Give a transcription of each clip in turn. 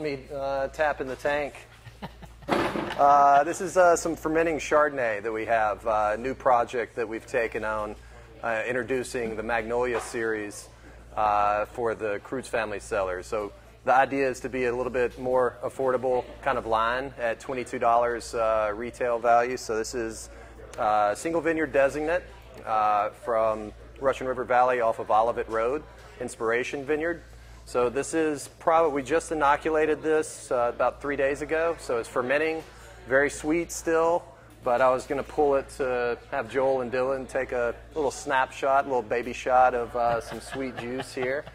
me tapping the tank. This is some fermenting Chardonnay that we have, a new project that we've taken on, introducing the Magnolia series for the Krutz family cellars. So the idea is to be a little bit more affordable kind of line at $22 retail value. So this is single vineyard designate from Russian River Valley off of Olivet Road, Inspiration Vineyard. So this is probably, we just inoculated this about 3 days ago. So it's fermenting, very sweet still, but I was going to pull it to have Joel and Dylan take a little snapshot, a little baby shot of some sweet juice here.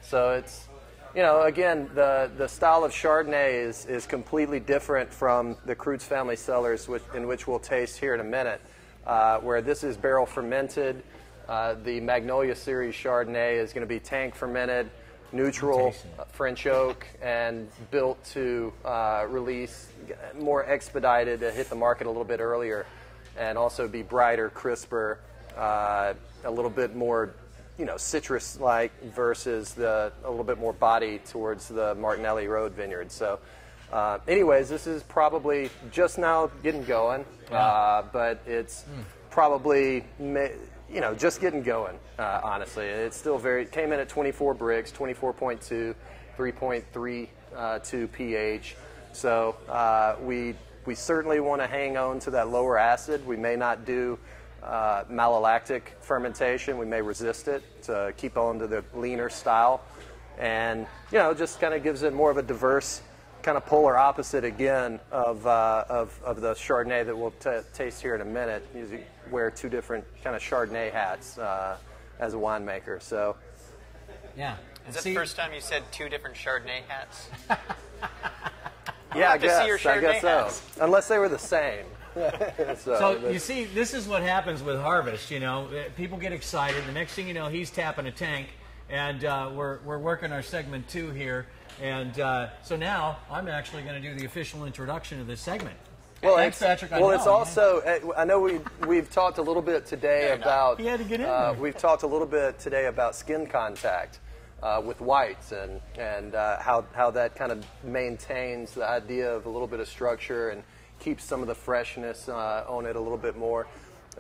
So it's, you know, again, the style of Chardonnay is completely different from the Krutz family cellars, in which we'll taste here in a minute, where this is barrel fermented. The Magnolia series Chardonnay is going to be tank fermented, neutral French oak, and built to release more expedited to hit the market a little bit earlier, and also be brighter, crisper, a little bit more, you know, citrus-like versus a little bit more body towards the Martinelli Road vineyard. So anyways, this is probably just now getting going, but it's probably, you know, just getting going, honestly. It's still it came in at 24 bricks, 24.2, 3.32 pH. So we certainly want to hang on to that lower acid. We may not do malolactic fermentation. We may resist it to keep on to the leaner style. And, you know, just kind of gives it more of a diverse, kind of polar opposite again of the Chardonnay that we'll taste here in a minute. You wear two different kind of Chardonnay hats as a winemaker. So, yeah. Is that the first time you said two different Chardonnay hats? Yeah, I guess so. Unless they were the same. So you see, this is what happens with harvest. You know, people get excited. The next thing you know, he's tapping a tank, and we're working our segment 2 here. And so now I'm actually going to do the official introduction of this segment. Well, thanks, Patrick. It's also, I know we've talked a little bit today about. He had to get in there. We've talked a little bit today about skin contact with whites and how that kind of maintains the idea of a little bit of structure and keeps some of the freshness on it a little bit more.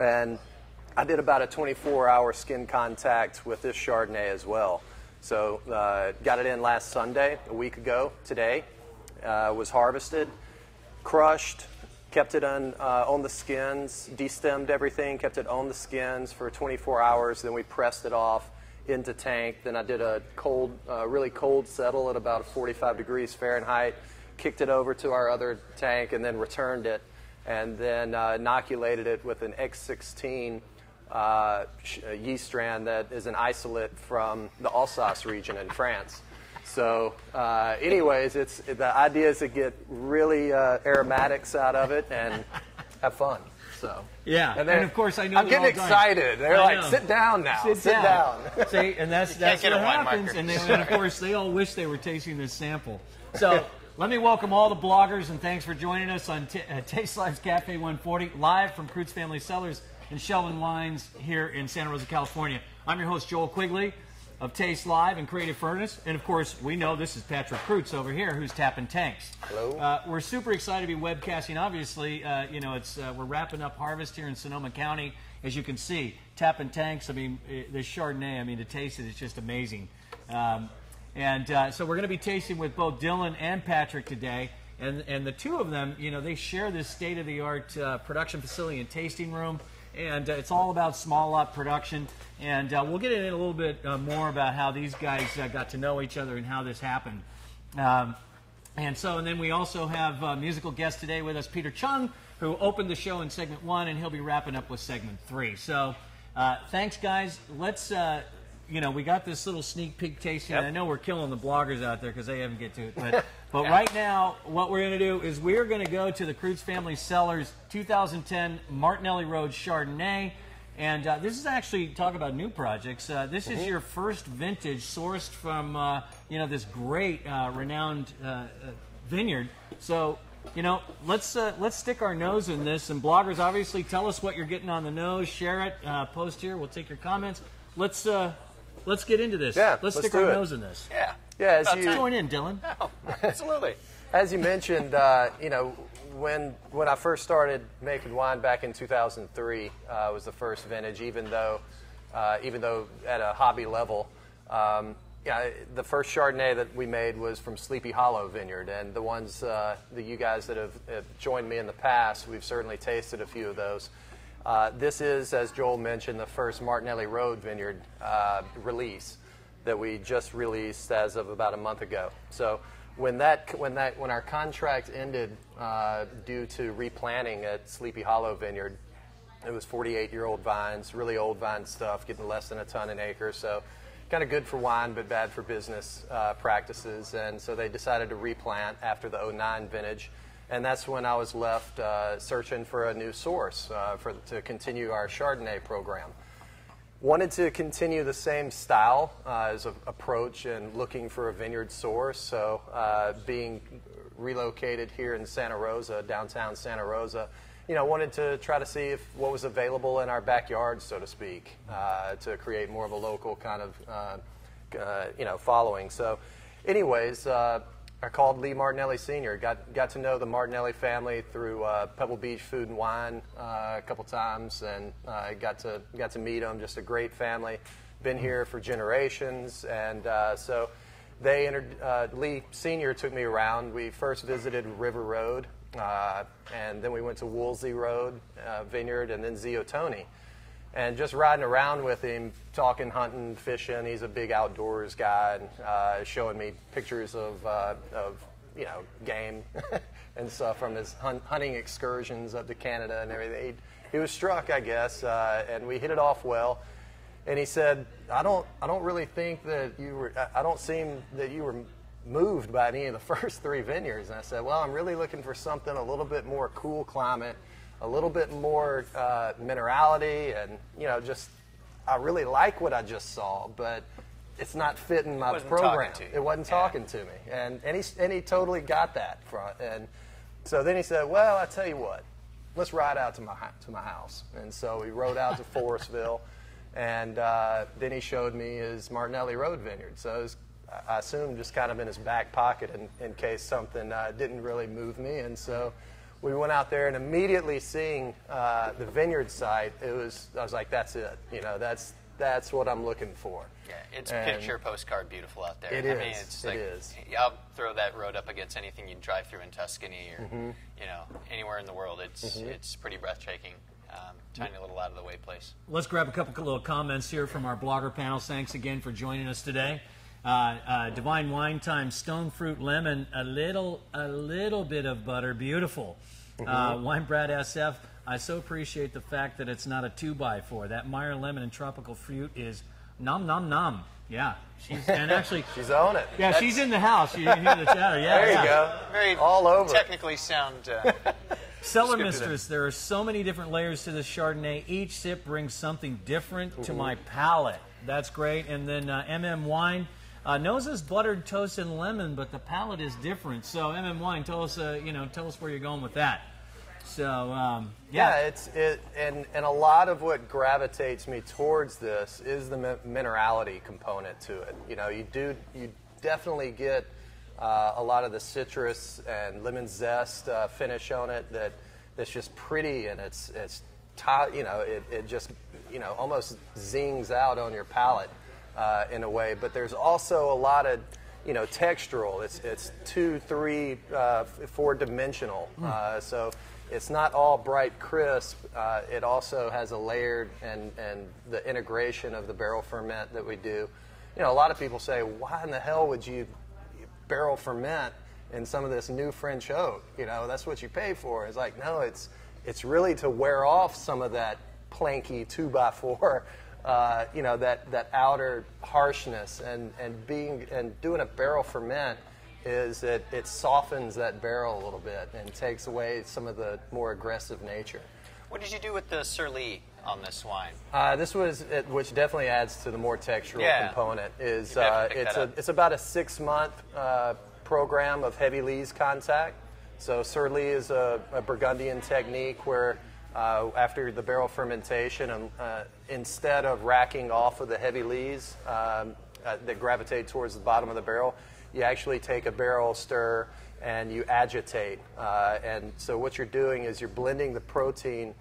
And I did about a 24-hour skin contact with this Chardonnay as well. So got it in last Sunday, a week ago today. Was harvested, crushed, kept it on the skins, destemmed everything, kept it on the skins for 24 hours. Then we pressed it off into tank. Then I did a cold, really cold settle at about 45 degrees Fahrenheit, kicked it over to our other tank, and then returned it, and then inoculated it with an X16 yeast strand that is an isolate from the Alsace region in France. So anyways, the idea is to get really aromatics out of it and have fun. So yeah, and of course I know I'm getting excited. They're like, sit down now. Sit down. See, and that's what happens. And of course they all wish they were tasting this sample. So let me welcome all the bloggers, and thanks for joining us on TasteLive's Cafe 140, live from Krutz Family Cellars and Sheldon Wines here in Santa Rosa, California. I'm your host, Joel Quigley of Taste Live and Creative Furnace. And of course, we know this is Patrick Krutz over here who's tapping tanks. Hello. We're super excited to be webcasting. Obviously, you know, we're wrapping up harvest here in Sonoma County. As you can see, tapping tanks. I mean, this Chardonnay, I mean, to taste it is just amazing. So we're going to be tasting with both Dylan and Patrick today. And the two of them, you know, they share this state-of-the-art production facility and tasting room. And it's all about small lot production. And we'll get in a little bit more about how these guys got to know each other and how this happened. And then we also have a musical guest today with us, Peter Chung, who opened the show in segment 1, and he'll be wrapping up with segment 3. So thanks, guys. Let's, you know, we got this little sneak peek tasting. Yep. I know we're killing the bloggers out there because they haven't get to it. But right now, what we're going to do is we're going to go to the Krutz Family Cellars 2010 Martinelli Road Chardonnay. And this is actually, talk about new projects, this is your first vintage sourced from, you know, this great, renowned vineyard. So, you know, let's stick our nose in this. And bloggers, obviously, tell us what you're getting on the nose. Share it, post here. We'll take your comments. Let's get into this. Yeah, let's stick our nose in this. Yeah. Yeah, join in, Dylan. Oh, absolutely. As you mentioned, when I first started making wine back in 2003 was the first vintage. Even though at a hobby level, the first Chardonnay that we made was from Sleepy Hollow Vineyard, and the ones that you guys that have joined me in the past, we've certainly tasted a few of those. This is, as Joel mentioned, the first Martinelli Road Vineyard release that we just released as of about a month ago. So when our contract ended due to replanting at Sleepy Hollow Vineyard, it was 48-year-old vines, really old vine stuff, getting less than a ton an acre. So kind of good for wine, but bad for business practices. And so they decided to replant after the 09 vintage. And that's when I was left searching for a new source to continue our Chardonnay program. Wanted to continue the same style as an approach and looking for a vineyard source. So being relocated here in Santa Rosa, downtown Santa Rosa, wanted to try to see what was available in our backyard, so to speak, to create more of a local kind of, following. So anyways, I called Lee Martinelli Sr., got to know the Martinelli family through Pebble Beach Food and Wine a couple times, and got to meet them. Just a great family, been here for generations, and so Lee Sr. took me around. We first visited River Road, and then we went to Woolsey Road Vineyard, and then Ziotoni. And just riding around with him, talking, hunting, fishing. He's a big outdoors guy, and showing me pictures of game and stuff from his hunting excursions up to Canada and everything. He was struck, I guess, and we hit it off well. And he said, I don't really think that I don't seem that you were moved by any of the first three vineyards. And I said, well, I'm really looking for something a little bit more cool climate, a little bit more minerality, and I really like what I just saw, but it's not fitting my program. It wasn't talking to me, and he totally got that. And so then he said, well, I tell you what, let's ride out to my house. And so we rode out to Forestville, and then he showed me his Martinelli Road Vineyard. So it was, I assumed, just kind of in his back pocket in case something didn't really move me. And so we went out there, and immediately seeing the vineyard site, I was like, that's it. That's what I'm looking for. Yeah, it's picture postcard beautiful out there. It is. I'll throw that road up against anything you drive through in Tuscany or anywhere in the world. It's pretty breathtaking. Tiny little out of the way place. Let's grab a couple little comments here from our blogger panels. Thanks again for joining us today. Divine Wine Time, stone fruit lemon, a little bit of butter, beautiful. Wine Brad SF, I so appreciate the fact that it's not a 2x4. That Meyer lemon and tropical fruit is nom nom nom. Yeah, she's on it. Yeah, she's in the house. You can hear the chatter. Yeah, there you go. Very all over. Technically sound. Cellar Mistress, there are so many different layers to this Chardonnay. Each sip brings something different to my palate. That's great. And then MM Wine. Nose is buttered, toast, and lemon, but the palate is different. So, MM Wine, tell us where you're going with that. So, and a lot of what gravitates me towards this is the minerality component to it. You definitely get a lot of the citrus and lemon zest finish on it that's just pretty, and it just almost zings out on your palate. In a way, but there's also a lot of textural. It's 2, 3, 4 dimensional. So it's not all bright crisp. It also has a layered and the integration of the barrel ferment that we do. A lot of people say, why in the hell would you barrel ferment in some of this new French oak? That's what you pay for. It's like, no, it's really to wear off some of that planky 2x4. That outer harshness, and doing a barrel ferment is that it softens that barrel a little bit and takes away some of the more aggressive nature. What did you do with the Surly on this wine? This was, which definitely adds to the more textural component, is it's about a 6-month program of heavy lees contact. So Surly is a Burgundian technique where after the barrel fermentation, instead of racking off of the heavy lees that gravitate towards the bottom of the barrel, you actually take a barrel stir and you agitate. And so what you're doing is you're blending the protein.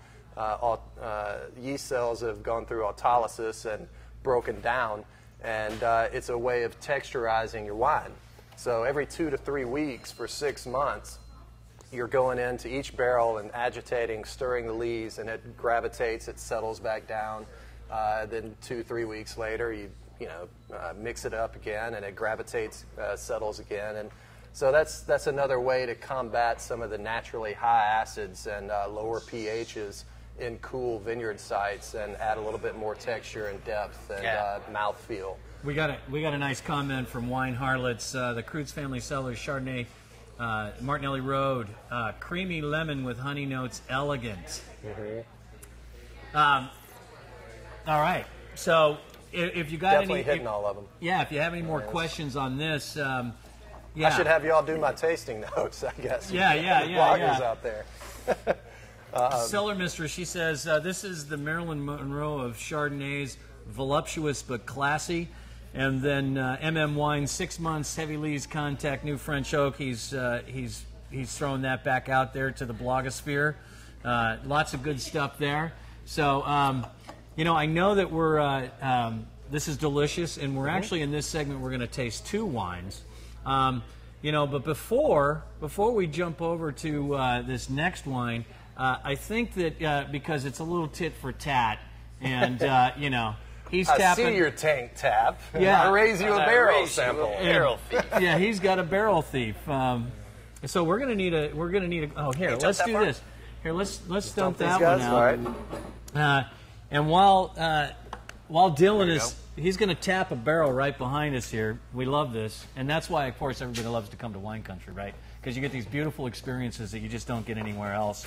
Yeast cells have gone through autolysis and broken down, and it's a way of texturizing your wine. So every 2 to 3 weeks for 6 months, you're going into each barrel and agitating, stirring the lees, and it gravitates, it settles back down. Then 2-3 weeks later, you mix it up again, and it gravitates, settles again. And so that's another way to combat some of the naturally high acids and lower pHs in cool vineyard sites, and add a little bit more texture and depth and mouthfeel. We got a nice comment from Wine Harlots. The Krutz family Cellars Chardonnay, Martinelli Road, creamy lemon with honey notes, elegant. All right. So if you got definitely hitting all of them. Yeah. If you have any more questions on this, I should have you all do my tasting notes, I guess. Bloggers out there. Cellar Mistress, she says, this is the Marilyn Monroe of Chardonnays, voluptuous but classy. And then MM Wine, 6 months, heavy lees, contact, new French oak. He's thrown that back out there to the blogosphere. Lots of good stuff there. So, I know that we're, this is delicious, and we're actually in this segment, we're going to taste 2 wines. But before we jump over to this next wine, I think that because it's a little tit for tat, and he's tapping. I see your tank tap. Yeah, I raise you a barrel sample. Barrel thief. Yeah, he's got a barrel thief. So we're gonna need a. Oh, here, let's do this. Here, let's dump that one out. All right. And while Dylan is, he's gonna tap a barrel right behind us here. We love this, and that's why, of course, everybody loves to come to wine country, right? Because you get these beautiful experiences that you just don't get anywhere else.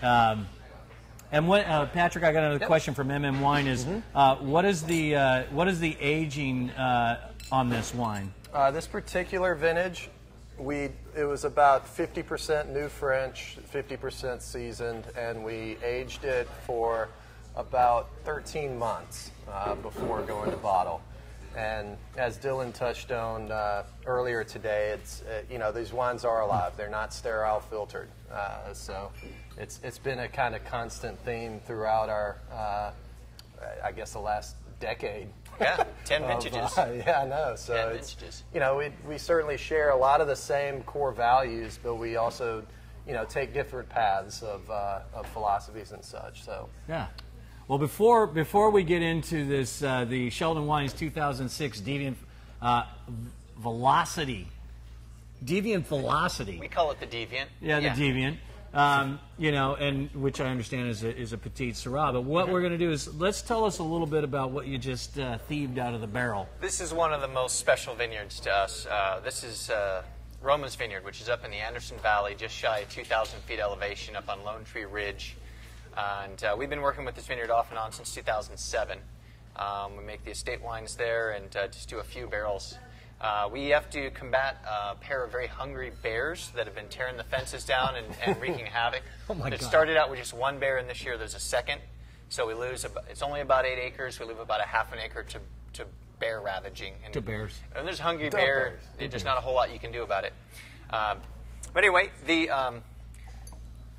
And what, Patrick, I got another question from MM Wine. Is what is the aging on this wine? This particular vintage, it was about 50% new French, 50% seasoned, and we aged it for about 13 months before going to bottle. And as Dylan touched on earlier today, it's these wines are alive. They're not sterile filtered. So it's been a kind of constant theme throughout our, I guess, the last decade. Yeah, 10 vintages. Yeah, I know. So 10 it's, vintages. We certainly share a lot of the same core values, but we also, take different paths of philosophies and such. So yeah. Well, before we get into this, the Sheldon Wines 2006 Deviant Velocity. Deviant Velocity. We call it the Deviant. Yeah, the Deviant. And which I understand is a petite Syrah. But what we're going to do is, let's tell us a little bit about what you just thieved out of the barrel. This is one of the most special vineyards to us. This is Roma's Vineyard, which is up in the Anderson Valley, just shy of 2,000 feet elevation up on Lone Tree Ridge. And we've been working with this vineyard off and on since 2007. We make the estate wines there and just do a few barrels. We have to combat a pair of very hungry bears that have been tearing the fences down and wreaking havoc. Oh my God. It started out with just one bear, and this year there's a second. So we lose, it's only about 8 acres. We lose about a half an acre to bear ravaging. And, to bears. And there's hungry bear. There's not a whole lot you can do about it. But anyway, the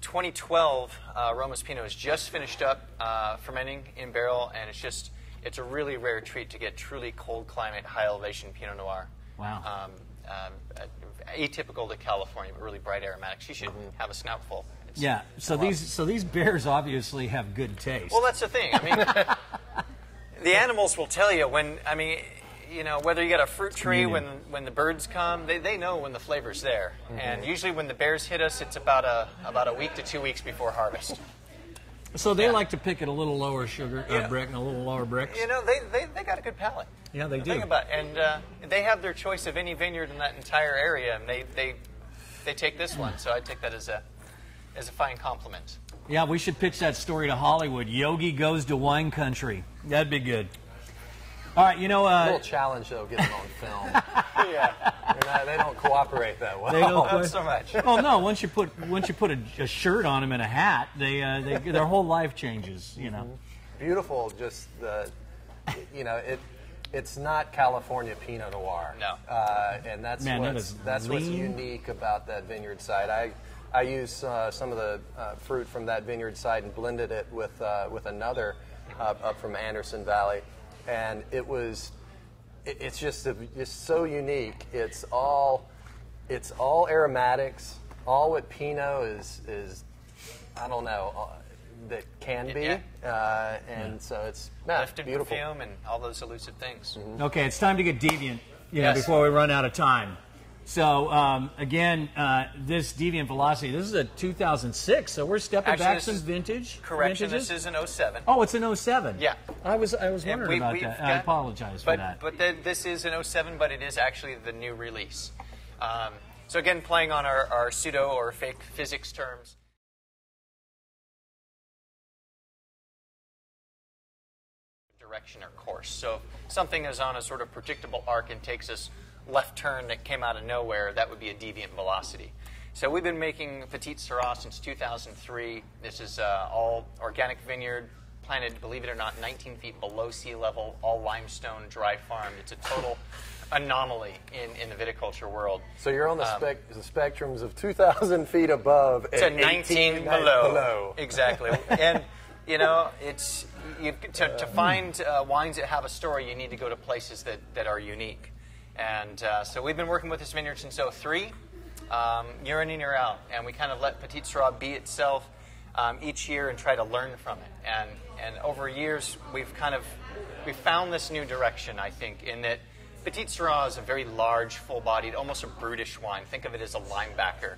2012 Roma's Pinot has just finished up fermenting in barrel, and it's a really rare treat to get truly cold climate, high elevation Pinot Noir. Wow. Atypical to California, but really bright aromatics. You should have a snoutful. Yeah. So these bears obviously have good taste. Well, that's the thing. I mean, the animals will tell you when. I mean, whether you got a fruit tree when the birds come, they know when the flavor's there. And usually when the bears hit us, it's about a week to 2 weeks before harvest. So they like to pick at a little lower sugar brick and a little lower bricks. They got a good palate. Yeah, they do. Think about it. And they have their choice of any vineyard in that entire area, and they take this one. So I take that as a fine compliment. Yeah, we should pitch that story to Hollywood. Yogi goes to wine country. That'd be good. All right, a little challenge though, getting on film. They don't cooperate that well. They don't not so much. Oh no! Once you put a shirt on them and a hat, their whole life changes. Beautiful, just it's not California Pinot Noir. No. And that's Man, what's unique about that vineyard site. I used some of the fruit from that vineyard site and blended it with another up from Anderson Valley, and it's just so unique. It's all aromatics. All what Pinot is I don't know, that can be, so it's lifted beautiful. perfume and all those elusive things. Okay, it's time to get deviant, Yes. before we run out of time. So again, this Deviant Velocity, this is a 2006, so we're stepping Actually, back this some is- vintage. Correction, vintages? this is an 07. Oh, it's an 07. Yeah. I was wondering about we've that. got- I apologize for that. But this is an 07, but it is actually the new release. So again, playing on our pseudo or fake physics terms. Direction or course. So if something is on a sort of predictable arc and takes us left turn that came out of nowhere, that would be a deviant velocity. So we've been making Petite Syrah since 2003. This is all organic vineyard, planted, believe it or not, 19 feet below sea level, all limestone, dry farmed. It's a total anomaly in the viticulture world. So you're on the spectrums of 2,000 feet above to and 19 below. Exactly. And it's to find wines that have a story, you need to go to places that are unique. And so we've been working with this vineyard since 2003, year in and year out, and we kind of let Petite Syrah be itself each year and try to learn from it. And over years, we've found this new direction, I think, in that Petite Syrah is a very large, full-bodied, almost a brutish wine. Think of it as a linebacker.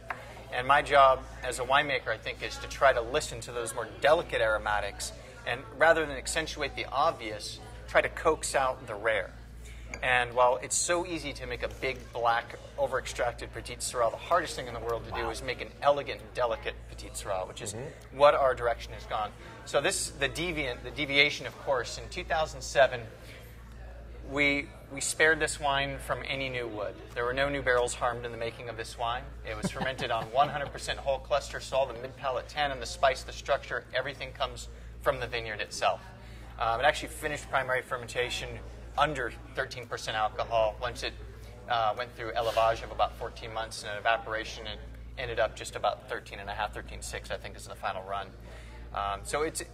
And my job as a winemaker, I think, is to try to listen to those more delicate aromatics and rather than accentuate the obvious, try to coax out the rare. And while it's so easy to make a big, black, over-extracted Petite Syrah, the hardest thing in the world to do is make an elegant, delicate Petite Syrah, which is what our direction has gone. So the deviation, of course, in 2007, we spared this wine from any new wood. There were no new barrels harmed in the making of this wine. It was fermented on 100% whole cluster sol, the mid-palate tannin, the spice, the structure, everything comes from the vineyard itself. It actually finished primary fermentation under 13% alcohol. Once it went through élevage of about 14 months and evaporation, it ended up just about 13.5, 13.6, I think, is the final run. So it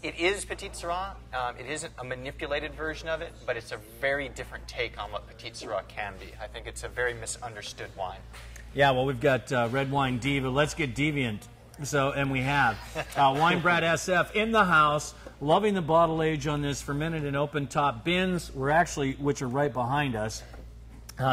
is Petite Syrah. It isn't a manipulated version of it, but it's a very different take on what Petite Syrah can be. I think it's a very misunderstood wine. Yeah, well, we've got Red Wine Diva. Let's get deviant. So, and we have Wine Brat SF in the house. Loving the bottle age on this, fermented in open top bins. Which are right behind us,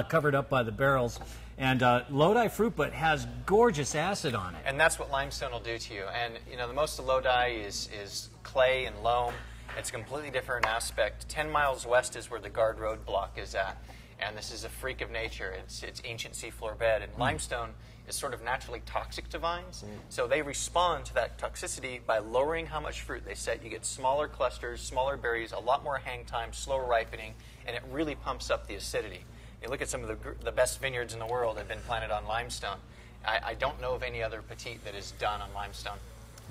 covered up by the barrels. And Lodi fruit, but has gorgeous acid on it. And that's what limestone will do to you. And the most of Lodi is clay and loam. It's a completely different aspect. 10 miles west is where the Guard Road block is at. And this is a freak of nature. It's ancient seafloor bed. And limestone is sort of naturally toxic to vines. So they respond to that toxicity by lowering how much fruit they set. You get smaller clusters, smaller berries, a lot more hang time, slower ripening, and it really pumps up the acidity. You look at some of the best vineyards in the world have been planted on limestone. I don't know of any other Petite that is done on limestone.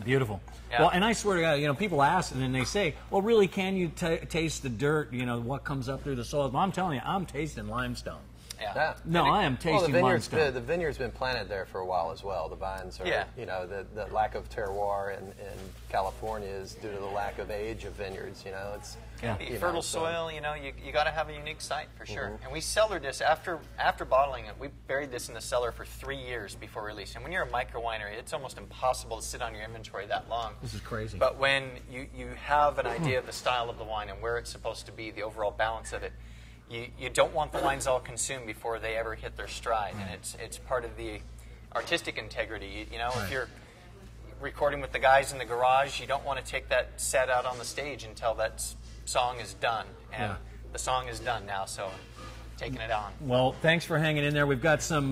Beautiful. Yeah. Well, and I swear to God, people ask and then they say, well, really, can you taste the dirt, what comes up through the soil? Well, I'm telling you, I'm tasting limestone. Yeah. No, I am tasting limestone. The vineyard's been planted there for a while as well. The vines are, the lack of terroir in California is due to the lack of age of vineyards. It's fertile soil. You got to have a unique site for sure. And we cellared this after bottling it. We buried this in the cellar for 3 years before release. And when you're a micro winery, it's almost impossible to sit on your inventory that long. This is crazy. But when you have an idea of the style of the wine and where it's supposed to be, the overall balance of it. You don't want the wines all consumed before they ever hit their stride, and it's part of the artistic integrity. If you're recording with the guys in the garage, you don't want to take that set out on the stage until that song is done, and the song is done now, so taking it on. Well, thanks for hanging in there. We've got some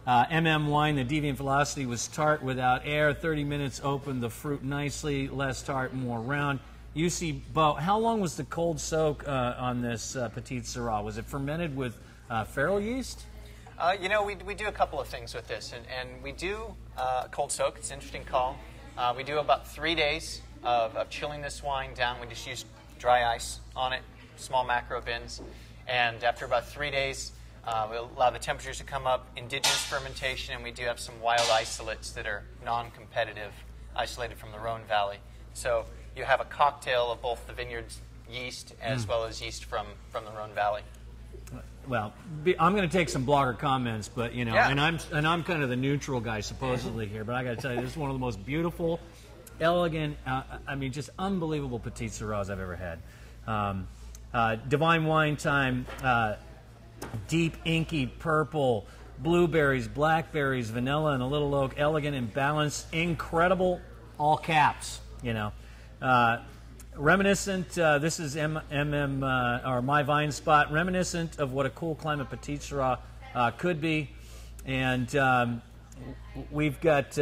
MM wine. The Deviant Velocity was tart without air, 30 minutes opened the fruit nicely, less tart, more round. UC Bo, how long was the cold soak on this Petite Syrah? Was it fermented with farrow yeast? We do a couple of things with this, and we do cold soak. It's an interesting call. We do about 3 days of chilling this wine down. We just use dry ice on it, small macro bins. And after about 3 days, we'll allow the temperatures to come up, indigenous fermentation, and we do have some wild isolates that are non-competitive, isolated from the Rhone Valley. So you have a cocktail of both the vineyard's yeast as well as yeast from the Rhone Valley. Well, I'm going to take some blogger comments, but you know, Yeah. and I'm kind of the neutral guy supposedly here, but I got to tell you, this is one of the most beautiful, elegant, I mean, just unbelievable Petite Syrahs I've ever had. Divine Wine Time, deep inky purple, blueberries, blackberries, vanilla, and a little oak, elegant and balanced, incredible, all caps, you know. Reminiscent, this is or My Vine Spot, reminiscent of what a cool climate Petite Syrah could be. And we've got,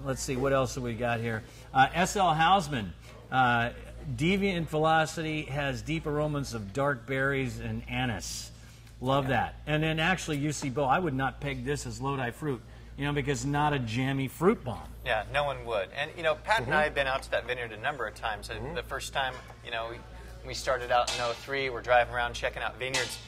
let's see, what else have we got here? S.L. Hausman, Deviant Velocity has deep aromas of dark berries and anise. Love that. And then actually, UC Bow, I would not peg this as Lodi fruit, you know, because not a jammy fruit bomb. Yeah, no one would. And, you know, Pat and I have been out to that vineyard a number of times. The first time, you know, we started out in 03, we're driving around checking out vineyards.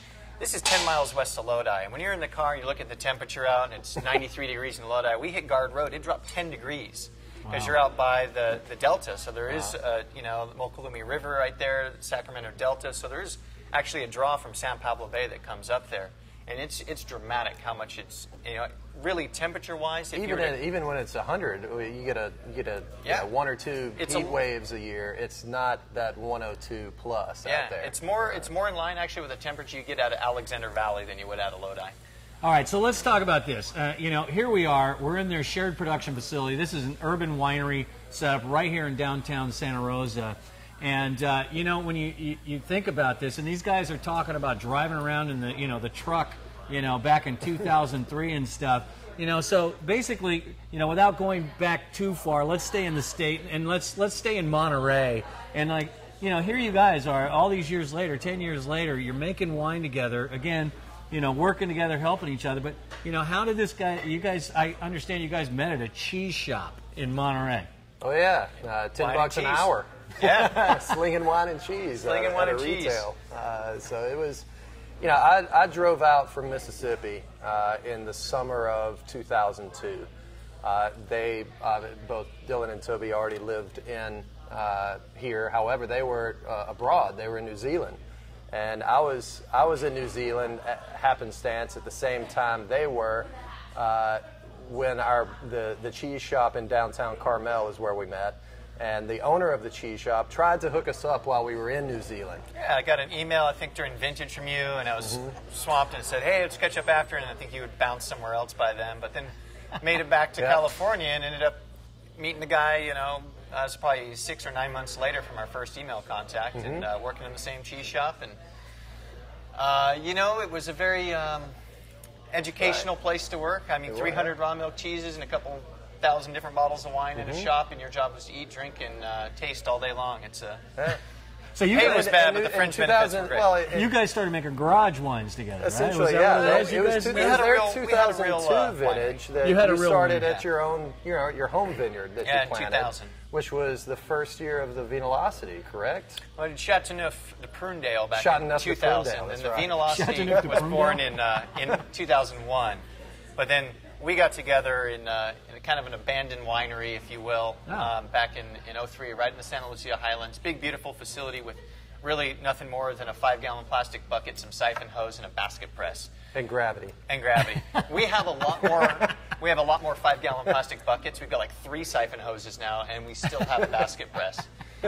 This is 10 miles west of Lodi. And when you're in the car and you look at the temperature out and it's 93 degrees in Lodi, we hit Guard Road, it dropped 10 degrees because you're out by the Delta. So there is, you know, the Mokelumne River right there, the Sacramento Delta. So there's actually a draw from San Pablo Bay that comes up there. And it's dramatic how much it's, you know, really temperature-wise. Even when it's 100, you get a you know, 1 or 2 heat waves a year. It's not that 102 plus out there. It's more in line actually with the temperature you get out of Alexander Valley than you would out of Lodi. All right, so let's talk about this. You know, here we are. We're in their shared production facility. This is an urban winery set up right here in downtown Santa Rosa. And, you know, when you think about this, and these guys are talking about driving around in the truck, you know, back in 2003 and stuff, you know, so basically, you know, without going back too far, let's stay in the state and let's stay in Monterey. And, like, you know, here you guys are all these years later, 10 years later, you're making wine together, again, you know, working together, helping each other. But, you know, how did this guy, you guys, I understand you guys met at a cheese shop in Monterey. Oh, yeah, $10 an hour. Yeah. Slinging wine and cheese. Slinging wine and retail. So it was, you know, I drove out from Mississippi in the summer of 2002. They, both Dylan and Toby already lived in here. However, they were abroad. They were in New Zealand. And I was in New Zealand at happenstance at the same time they were when the cheese shop in downtown Carmel is where we met. And the owner of the cheese shop tried to hook us up while we were in New Zealand. Yeah, I got an email, I think, during Vintage from you, and I was swamped and said, hey, let's catch up after, and I think you would bounce somewhere else by then. But then made it back to California and ended up meeting the guy, you know, it was probably 6 or 9 months later from our first email contact and working in the same cheese shop. And, you know, it was a very educational place to work. I mean, 300 raw milk cheeses and a couple 1,000 different bottles of wine in a shop, and your job was to eat, drink, and taste all day long. It's so you guys, was bad, but the fringe benefits were great. Well, you guys started making garage wines together, essentially, right? It was their 2002 vintage that you started at your own, you know, your home vineyard that you planted, 2000. Which was the first year of the Vinolacity, correct? Well, I did Chateauneuf de Prunedale back in 2000, and the right. Vinolacity was born in 2001. But then we got together in kind of an abandoned winery, if you will, back in 03, right in the Santa Lucia Highlands. Big, beautiful facility with really nothing more than a 5-gallon plastic bucket, some siphon hose, and a basket press. And gravity. And gravity. We have a lot more. We have a lot more 5-gallon plastic buckets. We've got like 3 siphon hoses now, and we still have a basket press.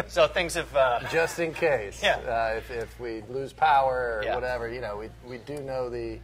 So things have just in case. Yeah. If we lose power or whatever, you know, we do know the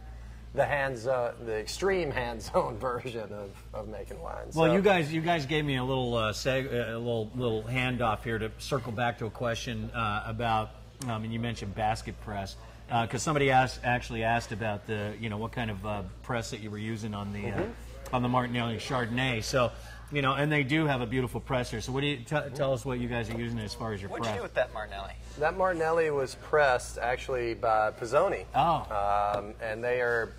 extreme hands-on version of making wine. Well, you guys gave me a little little handoff here to circle back to a question about, and you mentioned basket press, because somebody actually asked about the, you know, what kind of press that you were using on the Martinelli Chardonnay. So, you know, and they do have a beautiful press here. So what do you tell us what you guys are using as far as your press? What'd you do with that Martinelli? That Martinelli was pressed actually by Pizzoni. Oh. And they are,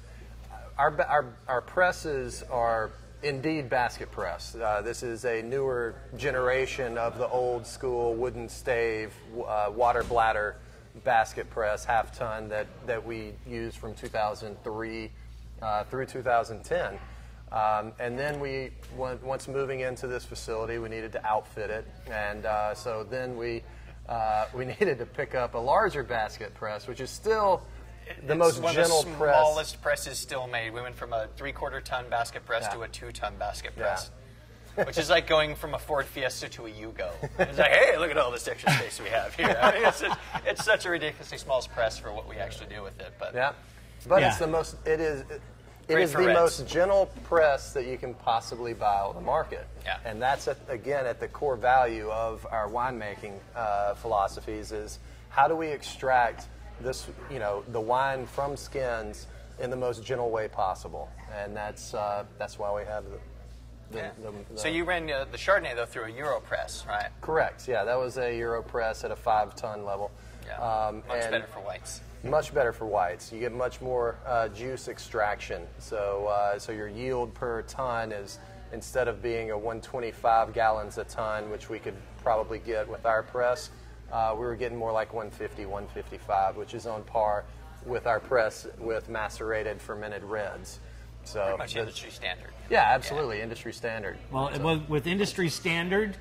our presses are indeed basket press. This is a newer generation of the old school wooden stave, water bladder basket press, half ton that we used from 2003 through 2010. And then once moving into this facility, we needed to outfit it, and so then we needed to pick up a larger basket press, which is still the most gentle the press. smallest presses still made. We went from a 3/4 ton basket press to a 2-ton basket press, which is like going from a Ford Fiesta to a Yugo. It's like, hey, look at all this extra space we have here. I mean, it's such a ridiculously small press for what we actually do with it. But it's the most. It is the most gentle press that you can possibly buy on the market. Yeah. And that's, again, at the core value of our winemaking philosophies is how do we extract this, the wine from skins in the most gentle way possible. And that's why we have the So you ran the Chardonnay, though, through a Euro press, right? Correct. Yeah, that was a Euro press at a 5-ton level. Yeah. Much better for whites. Much better for whites. You get much more juice extraction. So your yield per ton is, instead of being a 125 gallons a ton, which we could probably get with our press, we were getting more like 150, 155, which is on par with our press with macerated fermented reds. So pretty much industry standard. Yeah, absolutely, industry standard. Well, with industry standard,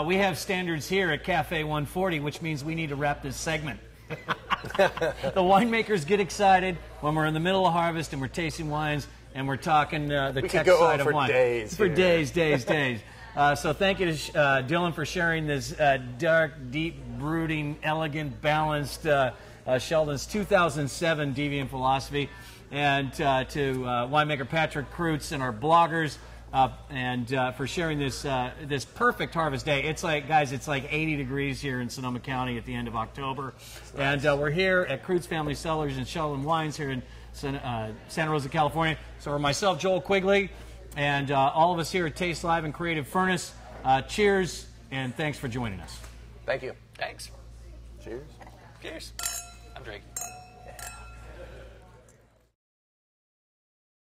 we have standards here at Cafe 140, which means we need to wrap this segment. The winemakers get excited when we're in the middle of harvest and we're tasting wines and we're talking the tech side of wine. For days. So thank you to Dylan for sharing this dark, deep, brooding, elegant, balanced Sheldon's 2007 Deviant philosophy, and to winemaker Patrick Krutz and our bloggers, and for sharing this this perfect harvest day. It's like, guys, it's like 80 degrees here in Sonoma County at the end of October, and we're here at Krutz Family Cellars and Sheldon Wines here in Santa Rosa, California. So for myself, Joel Quigley, and all of us here at Taste Live and Creative Furnace, cheers, and thanks for joining us. Thank you. Thanks. Cheers. Cheers. I'm drinking.